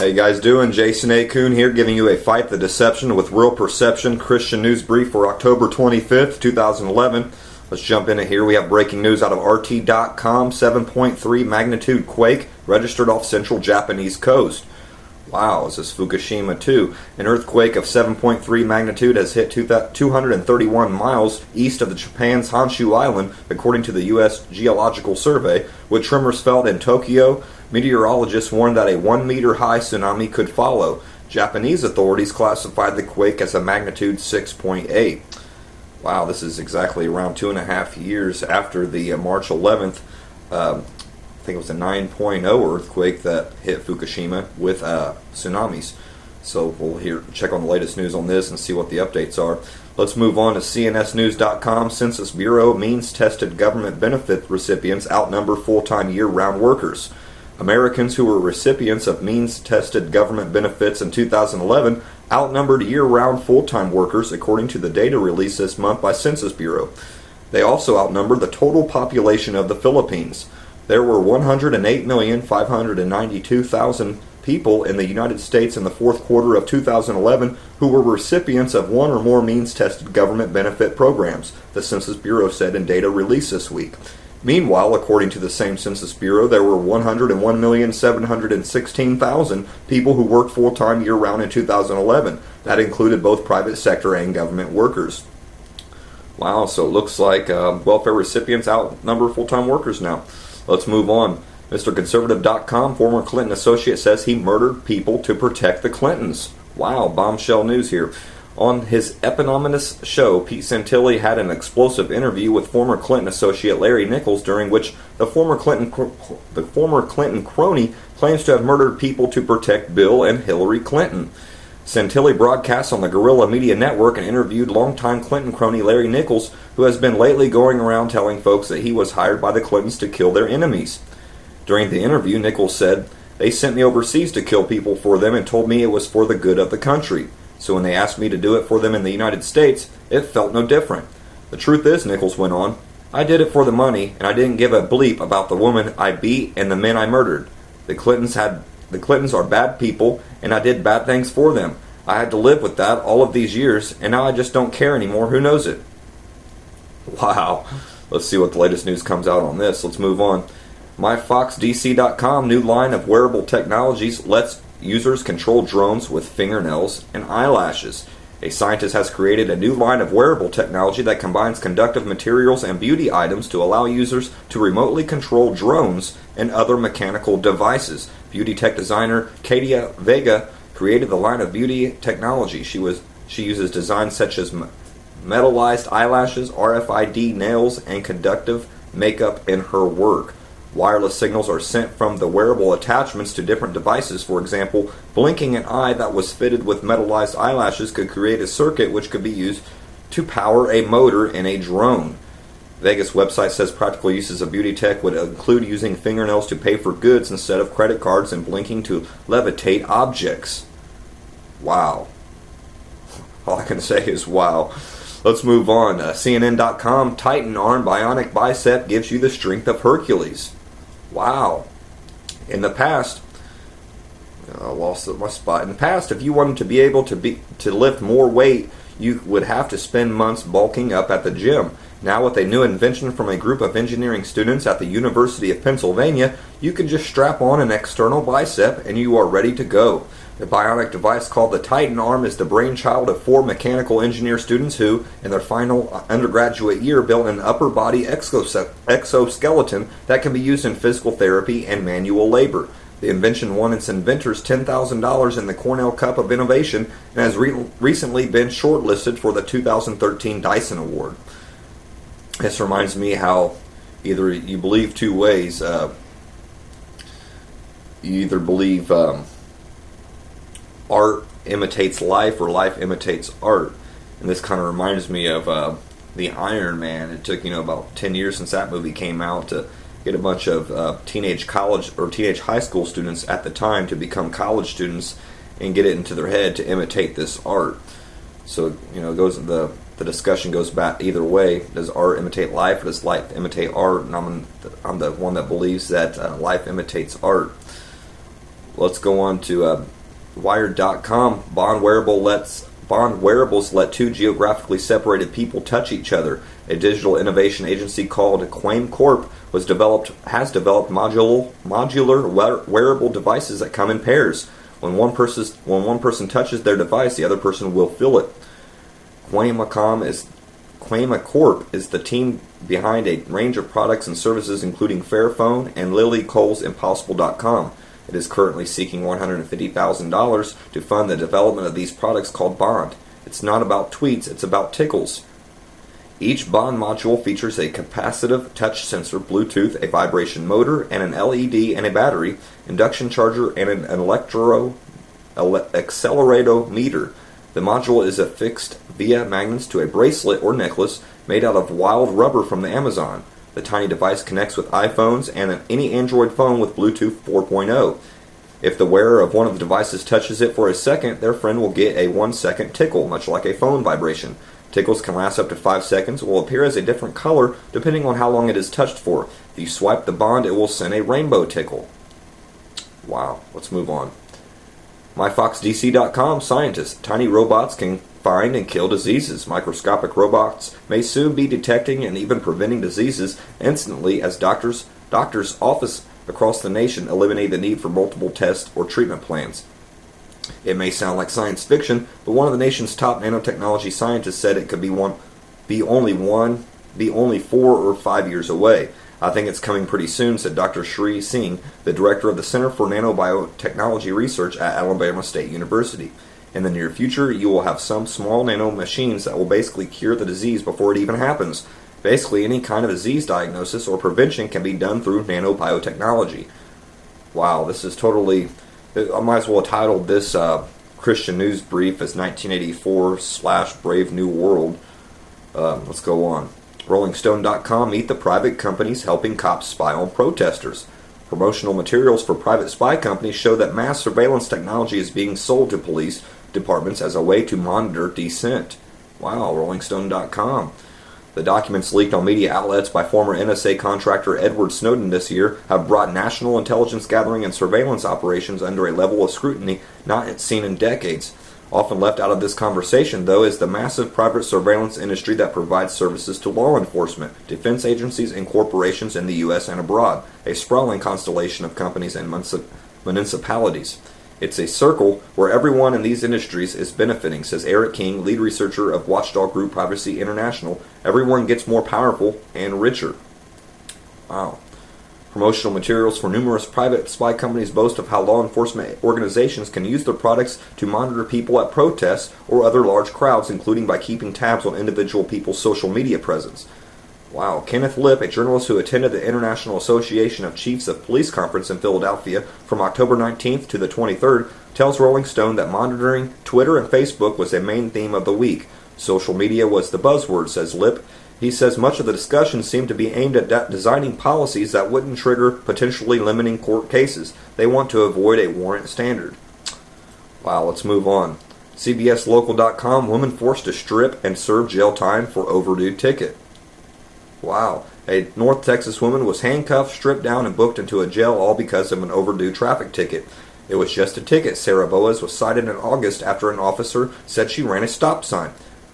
How you guys doing? Jason A. Kuhn here, giving you a Fight the Deception with Real Perception Christian News Brief for October 25th, 2011. Let's jump in it here. We have breaking news out of RT.com. 7.3 magnitude quake registered off central Japanese coast. Wow, is this Fukushima too? An earthquake of 7.3 magnitude has hit 231 miles east of the Japan's Honshu Island, according to the U.S. Geological Survey. With tremors felt in Tokyo, meteorologists warned that a 1-meter high tsunami could follow. Japanese authorities classified the quake as a magnitude 6.8. Wow, this is exactly around 2.5 years after the March 11th, I think it was a 9.0 earthquake that hit Fukushima with tsunamis. So we'll check on the latest news on this and see what the updates are. Let's move on to CNSnews.com. Census Bureau means-tested government benefit recipients outnumber full-time year-round workers. Americans who were recipients of means-tested government benefits in 2011 outnumbered year-round full-time workers, according to the data released this month by Census Bureau. They also outnumbered the total population of the Philippines. There were 108,592,000 people in the United States in the fourth quarter of 2011 who were recipients of one or more means-tested government benefit programs, the Census Bureau said in data released this week. Meanwhile, according to the same Census Bureau, there were 101,716,000 people who worked full-time year-round in 2011. That included both private sector and government workers. Wow, so it looks like welfare recipients outnumber full-time workers now. Let's move on. MrConservative.com, former Clinton associate, says he murdered people to protect the Clintons. Wow, bombshell news here. On his eponymous show, Pete Santilli had an explosive interview with former Clinton associate Larry Nichols, during which the former Clinton crony claims to have murdered people to protect Bill and Hillary Clinton. Santilli broadcast on the Guerrilla Media Network and interviewed longtime Clinton crony Larry Nichols, who has been lately going around telling folks that he was hired by the Clintons to kill their enemies. During the interview, Nichols said, "They sent me overseas to kill people for them and told me it was for the good of the country. So when they asked me to do it for them in the United States, it felt no different. The truth is," Nichols went on, "I did it for the money, and I didn't give a bleep about the woman I beat and the men I murdered. The Clintons are bad people, and I did bad things for them. I had to live with that all of these years, and now I just don't care anymore. Who knows it?" Wow. Let's see what the latest news comes out on this. Let's move on. MyFoxDC.com, new line of wearable technologies lets users control drones with fingernails and eyelashes. A scientist has created a new line of wearable technology that combines conductive materials and beauty items to allow users to remotely control drones and other mechanical devices. Beauty tech designer Katia Vega created the line of beauty technology. She uses designs such as metallized eyelashes, RFID nails, and conductive makeup in her work. Wireless signals are sent from the wearable attachments to different devices. For example, blinking an eye that was fitted with metallized eyelashes could create a circuit which could be used to power a motor in a drone. Vegas website says practical uses of beauty tech would include using fingernails to pay for goods instead of credit cards and blinking to levitate objects. Wow. All I can say is wow. Let's move on. CNN.com, Titan arm bionic bicep gives you the strength of Hercules. Wow. In the past, I lost my spot. In the past, if you wanted to be able to lift more weight, you would have to spend months bulking up at the gym. Now, with a new invention from a group of engineering students at the University of Pennsylvania, you can just strap on an external bicep and you are ready to go. The bionic device called the Titan arm is the brainchild of 4 mechanical engineer students who, in their final undergraduate year, built an upper body exoskeleton that can be used in physical therapy and manual labor. The invention won its inventors $10,000 in the Cornell Cup of Innovation and has recently been shortlisted for the 2013 Dyson Award. This reminds me how either you believe two ways. You either believe art imitates life or life imitates art. And this kind of reminds me of the Iron Man. It took about 10 years since that movie came out to get a bunch of teenage college or teenage high school students at the time to become college students and get it into their head to imitate this art. So the discussion goes back either way. Does art imitate life, or does life imitate art? And I'm the one that believes that life imitates art. Let's go on to Wired.com. Bond wearables let two geographically separated people touch each other. A digital innovation agency called Quame Corp has developed modular wearable devices that come in pairs. When one person touches their device, the other person will feel it. Quame Corp is the team behind a range of products and services, including Fairphone and Lily Cole's Impossible.com. It is currently seeking $150,000 to fund the development of these products called Bond. It's not about tweets, it's about tickles. Each Bond module features a capacitive touch sensor, Bluetooth, a vibration motor, and an LED and a battery, induction charger, and an accelerometer. The module is affixed via magnets to a bracelet or necklace made out of wild rubber from the Amazon. The tiny device connects with iPhones and any Android phone with Bluetooth 4.0. If the wearer of one of the devices touches it for a second, their friend will get a 1-second tickle, much like a phone vibration. Tickles can last up to 5 seconds, will appear as a different color depending on how long it is touched for. If you swipe the Bond, it will send a rainbow tickle. Wow, let's move on. MyFoxDC.com. Scientists. Tiny robots can find and kill diseases. Microscopic robots may soon be detecting and even preventing diseases instantly as doctors' office across the nation eliminate the need for multiple tests or treatment plans. It may sound like science fiction, but one of the nation's top nanotechnology scientists said it could be only 4 or 5 years away. I think it's coming pretty soon, said Dr. Sri Singh, the director of the Center for Nanobiotechnology Research at Alabama State University. In the near future, you will have some small nano machines that will basically cure the disease before it even happens. Basically, any kind of disease diagnosis or prevention can be done through nanobiotechnology. Wow, this is totally... I might as well have titled this Christian News Brief as 1984/Brave New World. Let's go on. RollingStone.com. Meet the private companies helping cops spy on protesters. Promotional materials for private spy companies show that mass surveillance technology is being sold to police departments as a way to monitor dissent. Wow, RollingStone.com. The documents leaked on media outlets by former NSA contractor Edward Snowden this year have brought national intelligence gathering and surveillance operations under a level of scrutiny not seen in decades. Often left out of this conversation, though, is the massive private surveillance industry that provides services to law enforcement, defense agencies, and corporations in the U.S. and abroad, a sprawling constellation of companies and municipalities. It's a circle where everyone in these industries is benefiting, says Eric King, lead researcher of watchdog group Privacy International. Everyone gets more powerful and richer. Wow. Promotional materials for numerous private spy companies boast of how law enforcement organizations can use their products to monitor people at protests or other large crowds, including by keeping tabs on individual people's social media presence. Wow. Kenneth Lipp, a journalist who attended the International Association of Chiefs of Police conference in Philadelphia from October 19th to the 23rd, tells Rolling Stone that monitoring Twitter and Facebook was a main theme of the week. Social media was the buzzword, says Lipp. He says much of the discussion seemed to be aimed at designing policies that wouldn't trigger potentially limiting court cases. They want to avoid a warrant standard. Wow, let's move on. CBSLocal.com. Woman forced to strip and serve jail time for overdue ticket. Wow. A North Texas woman was handcuffed, stripped down, and booked into a jail all because of an overdue traffic ticket. It was just a ticket. Sarah Boaz was cited in August after an officer said she ran a stop sign.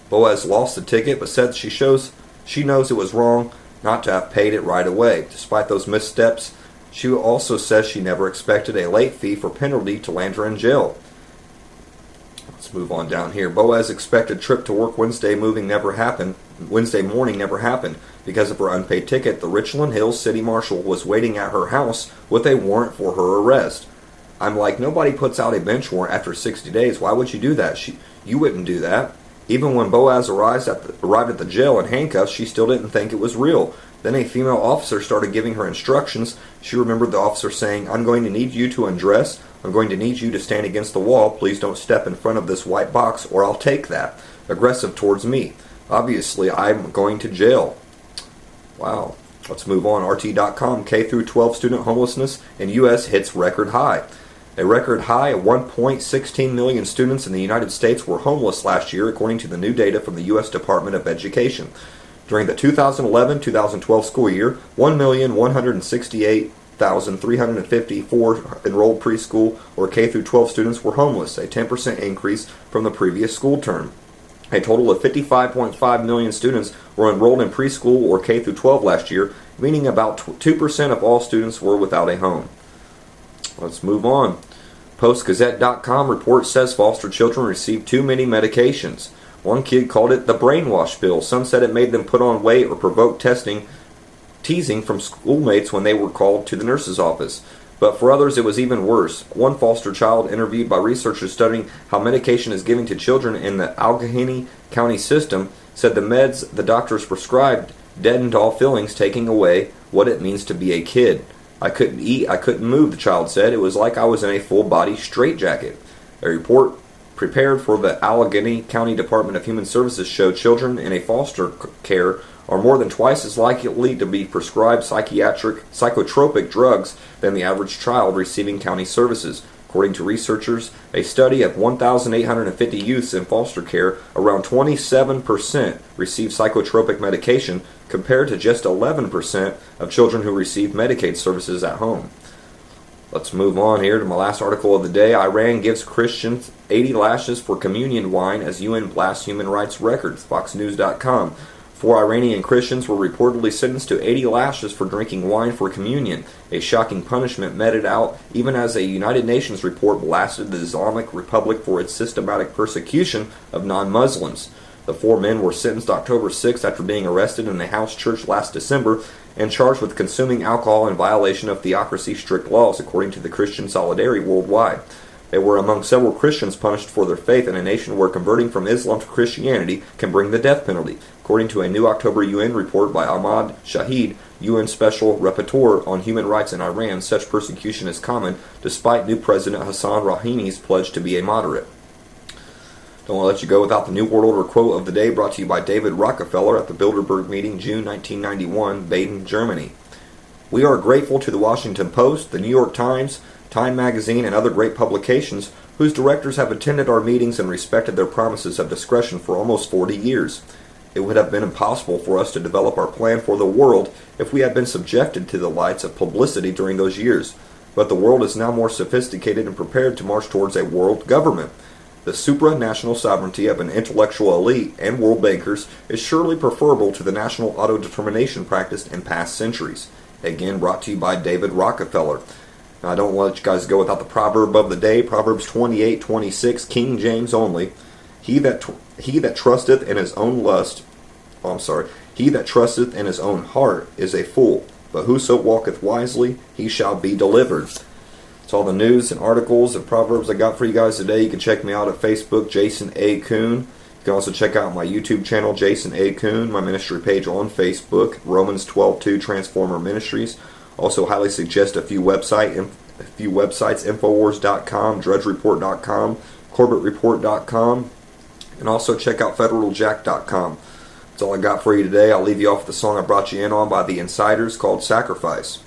Boaz lost the ticket but said she knows it was wrong not to have paid it right away. Despite those missteps, she also says she never expected a late fee for penalty to land her in jail. Let's move on down here. Boaz's expected trip to work Wednesday morning never happened because of her unpaid ticket. The Richland Hills City Marshal was waiting at her house with a warrant for her arrest. I'm like, nobody puts out a bench warrant after 60 days. Why would you do that? You wouldn't do that. Even when Boaz arrived at the jail in handcuffs, she still didn't think it was real. Then a female officer started giving her instructions. She remembered the officer saying, "I'm going to need you to undress. I'm going to need you to stand against the wall. Please don't step in front of this white box or I'll take that." Aggressive towards me. Obviously, I'm going to jail. Wow. Let's move on. RT.com. K-12 student homelessness in U.S. hits record high. A record high of 1.16 million students in the United States were homeless last year, according to the new data from the U.S. Department of Education. During the 2011-2012 school year, 1,168,000 1,354 enrolled preschool or K through 12 students were homeless, a 10% increase from the previous school term. A total of 55.5 million students were enrolled in preschool or K through 12 last year, meaning about 2% of all students were without a home. Let's move on. PostGazette.com report says foster children receive too many medications. One kid called it the brainwash bill. Some said it made them put on weight or provoke teasing from schoolmates when they were called to the nurse's office. But for others, it was even worse. One foster child interviewed by researchers studying how medication is given to children in the Allegheny County system said the meds the doctors prescribed deadened all feelings, taking away what it means to be a kid. I couldn't eat, I couldn't move, the child said. It was like I was in a full-body straitjacket. A report prepared for the Allegheny County Department of Human Services showed children in a foster care are more than twice as likely to be prescribed psychotropic drugs than the average child receiving county services. According to researchers, a study of 1,850 youths in foster care, around 27% receive psychotropic medication compared to just 11% of children who receive Medicaid services at home. Let's move on here to my last article of the day. Iran gives Christians 80 lashes for communion wine as UN blasts human rights records. FoxNews.com. 4 Iranian Christians were reportedly sentenced to 80 lashes for drinking wine for communion, a shocking punishment meted out even as a United Nations report blasted the Islamic Republic for its systematic persecution of non-Muslims. The 4 men were sentenced October 6th after being arrested in a house church last December and charged with consuming alcohol in violation of theocracy's strict laws, according to the Christian Solidarity Worldwide. They were among several Christians punished for their faith in a nation where converting from Islam to Christianity can bring the death penalty, according to a new October UN report by Ahmad Shahid, UN Special Rapporteur on Human Rights in Iran. Such persecution is common, despite new President Hassan Rouhani's pledge to be a moderate. Don't want to let you go without the New World Order quote of the day, brought to you by David Rockefeller at the Bilderberg meeting, June 1991, Baden, Germany. We are grateful to the Washington Post, the New York Times, Time Magazine, and other great publications whose directors have attended our meetings and respected their promises of discretion for almost 40 years. It would have been impossible for us to develop our plan for the world if we had been subjected to the lights of publicity during those years. But the world is now more sophisticated and prepared to march towards a world government. The supranational sovereignty of an intellectual elite and world bankers is surely preferable to the national autodetermination practiced in past centuries. Again, brought to you by David Rockefeller. Now, I don't want to let you guys go without the proverb of the day, Proverbs 28:26, King James only. He that trusteth in his own he that trusteth in his own heart is a fool, but whoso walketh wisely, he shall be delivered. That's all the news and articles and proverbs I got for you guys today. You can check me out at Facebook, Jason A. Kuhn. You can also check out my YouTube channel, Jason A. Kuhn, my ministry page on Facebook, Romans 12:2 Transformer Ministries. Also highly suggest a few websites, Infowars.com, DrudgeReport.com, CorbettReport.com, and also check out FederalJack.com. That's all I got for you today. I'll leave you off with the song I brought you in on by the Insiders called Sacrifice.